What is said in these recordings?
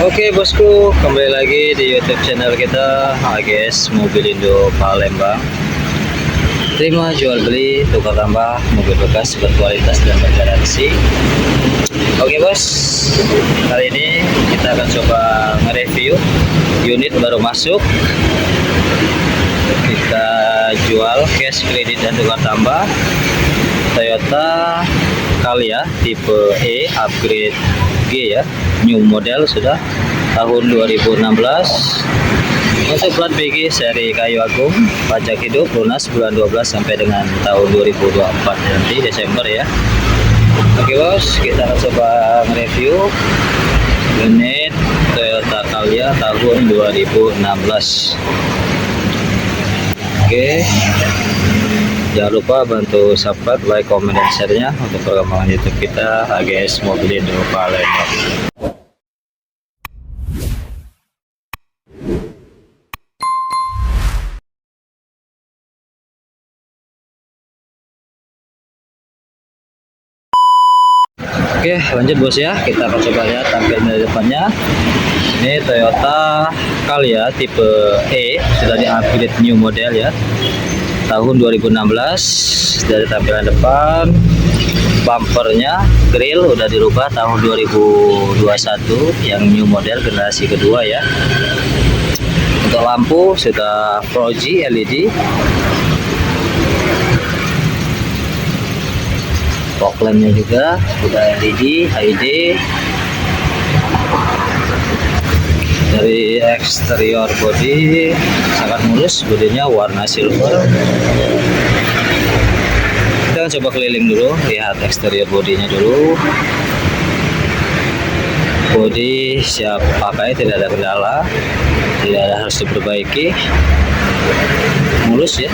Oke bosku, kembali lagi di YouTube channel kita AGS Mobilindo Palembang. Terima jual beli, tukar tambah mobil bekas berkualitas dan bergaransi. Oke bos, kali ini kita akan coba nge-review unit baru masuk. Kita jual cash kredit dan tukar tambah Toyota Calya tipe E upgrade G ya, new model sudah tahun 2016 untuk plat BG seri Kayu Agung, pajak hidup lunas bulan 12 sampai dengan tahun 2024 nanti Desember ya. Oke bos, kita akan coba nge-review unit Toyota Calya tahun 2016. Oke, jangan lupa bantu subscribe, like, komen, dan share-nya untuk perkembangan YouTube kita AGS Mobilindo Palembang. Oke, lanjut bos ya, kita akan coba lihat tampilan dari depannya. Ini Toyota Calya tipe E, sudah di-upgrade new model ya, tahun 2016. Dari tampilan depan, bumpernya, grill udah dirubah tahun 2021 yang new model generasi kedua ya. Untuk lampu sudah Pro G LED. Fog lampnya juga udah LED, HD. Dari eksterior body sangat mulus, bodinya warna silver. Kita coba keliling dulu, lihat eksterior bodinya dulu. Bodi siap pakai, tidak ada kendala, tidak ada harus diperbaiki, mulus ya.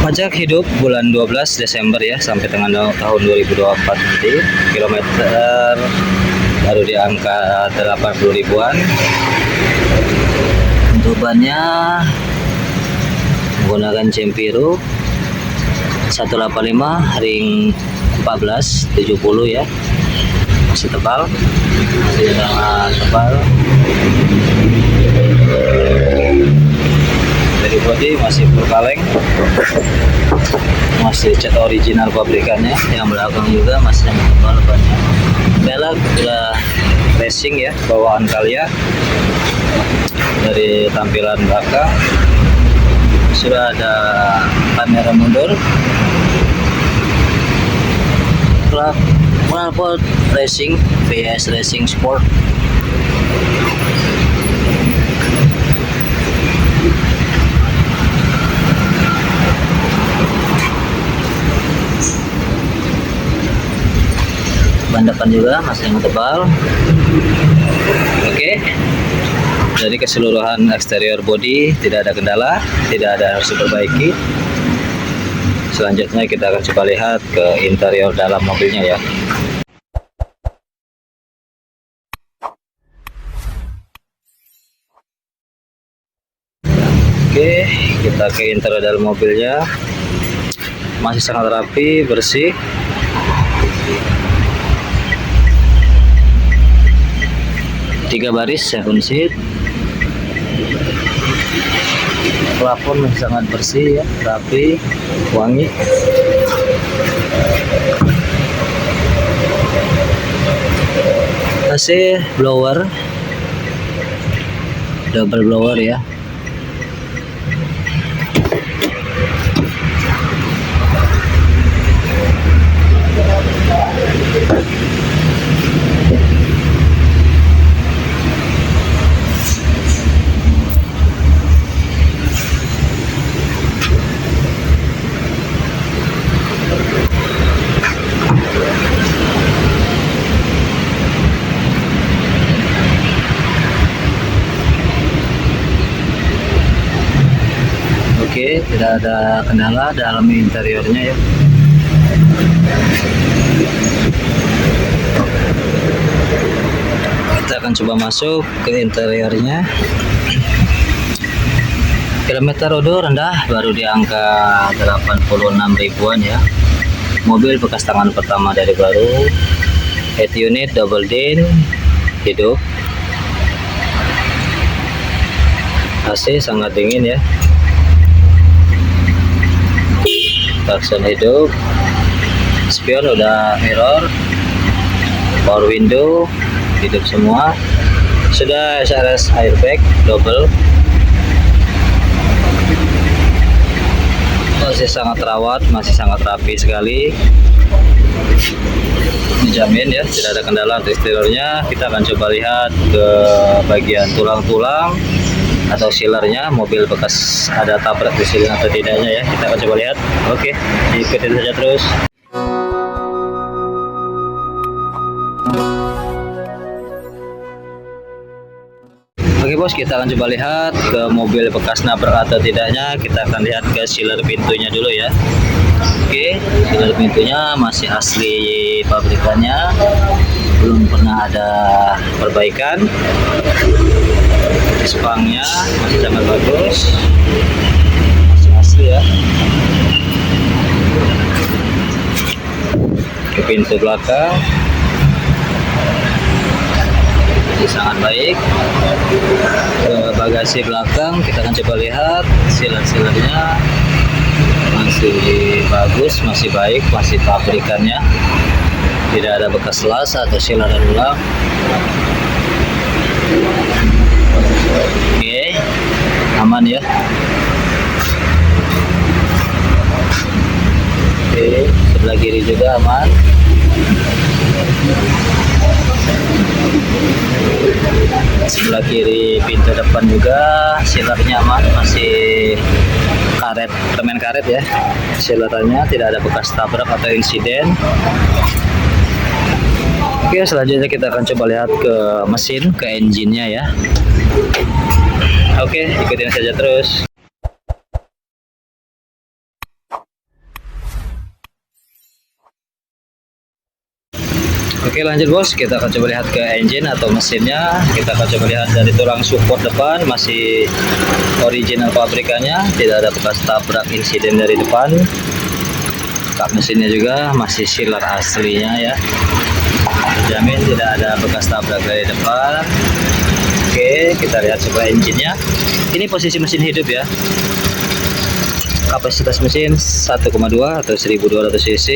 Pajak hidup bulan 12 Desember ya, sampai dengan tahun 2024 nanti. Kilometer baru di angka 80 ribuan. Untuk bannya menggunakan Cempiro 185 ring 1470 ya, masih tebal, masih sangat tebal. Dari bodi masih full kaleng, masih cat original pabrikannya. Yang belakang juga masih yang tebal bannya. Velg sudah racing ya, bawaan Calya. Dari tampilan belakang sudah ada kamera mundur, knalpot racing VS Racing Sport. Ban depan juga masih yang tebal. Oke, jadi keseluruhan eksterior body tidak ada kendala, tidak ada harus diperbaiki. Selanjutnya kita akan coba lihat ke interior dalam mobilnya ya. Oke, kita ke interior dalam mobilnya. Masih sangat rapi, bersih. Tiga baris 7 seat. Plafon masih sangat bersih ya, rapi, wangi. AC blower, double blower ya. Oke, tidak ada kendala dalam interiornya ya. Kita akan coba masuk ke interiornya. Kilometer udah rendah, baru di angka 86 ribuan ya. Mobil bekas tangan pertama dari baru, head unit double din, hidup. AC sangat dingin ya. Klakson hidup. Spion udah mirror. Power window hidup semua. Sudah SRS airbag double. Masih sangat rawat, masih sangat rapi sekali, dijamin ya, tidak ada kendala untuk eksteriornya. Kita akan coba lihat ke bagian tulang-tulang atau sealernya, mobil bekas ada tabrak di sini atau tidaknya ya, kita akan coba lihat. Oke, ikutin saja terus. Oke bos, kita akan coba lihat ke mobil bekas nabrak atau tidaknya. Kita akan lihat ke sealer pintunya dulu ya. Oke, sealer pintunya masih asli pabrikannya, belum pernah ada perbaikan. Spangnya masih sangat bagus, masih asli ya. Ke pintu belakang sangat baik. Ke bagasi belakang kita akan coba lihat, sealer-sealernya masih bagus, masih baik, masih pabrikannya, tidak ada bekas las atau sealer ulang. Oke, aman ya. Oke, sebelah kiri juga aman. Sebelah kiri pintu depan juga sealernya aman, masih karet, permen karet ya. Sealernya tidak ada bekas tabrak atau insiden. Oke, selanjutnya kita akan coba lihat ke mesin, ke engine-nya ya. Oke, ikutin saja terus. Oke, lanjut bos, kita akan coba lihat ke engine atau mesinnya. Kita akan coba lihat dari tulang support depan, masih original pabrikannya, tidak ada bekas tabrak insiden dari depan. Kap mesinnya juga masih sealer aslinya ya, jamin tidak ada bekas tabrak dari depan. Oke, kita lihat coba engine-nya. Ini posisi mesin hidup ya. Kapasitas mesin 1,2 atau 1200 cc.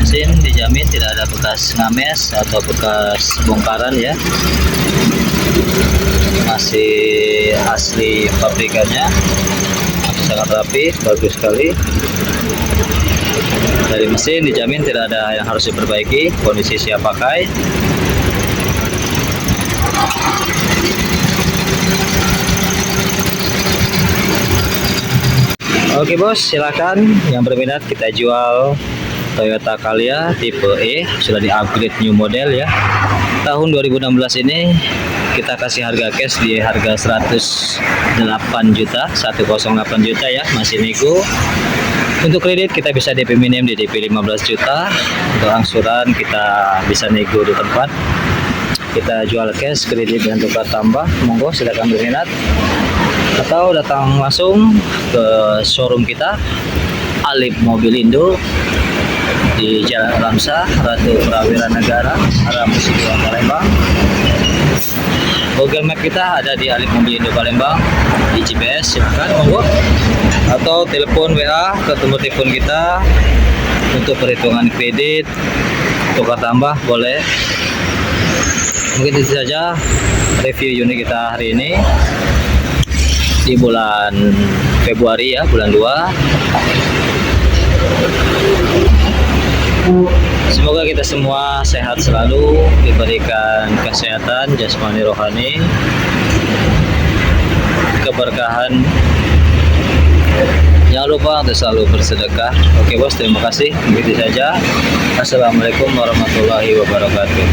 Mesin dijamin tidak ada bekas ngames atau bekas bongkaran ya, masih asli pabrikannya, masih sangat rapi, bagus sekali. Dari mesin dijamin tidak ada yang harus diperbaiki, kondisi siap pakai. Oke bos, silakan yang berminat kita jual Toyota Calya tipe E, sudah di-upgrade new model ya. Tahun 2016 ini kita kasih harga cash di harga 108 juta, 108 juta ya, masih nego. Untuk kredit kita bisa DP minim di DP 15 juta. Untuk angsuran kita bisa nego di tempat. Kita jual cash, kredit dan tukar tambah. Monggo silakan berminat atau datang langsung ke showroom kita Alip Mobilindo di Jalan Alamsah, Ratu Prawira Negara, arah Musibah Palembang. Google Map kita ada di Alip Mobilindo Palembang, di GPS silakan monggo, atau telepon WA ke nomor telepon kita untuk perhitungan kredit, tukar tambah boleh. Mungkin itu saja review unit kita hari ini di bulan Februari ya, bulan 2. Semoga kita semua sehat selalu, diberikan kesehatan jasmani rohani, keberkahan. Jangan lupa untuk selalu bersedekah. Oke bos, terima kasih. Begitu saja. Assalamualaikum warahmatullahi wabarakatuh.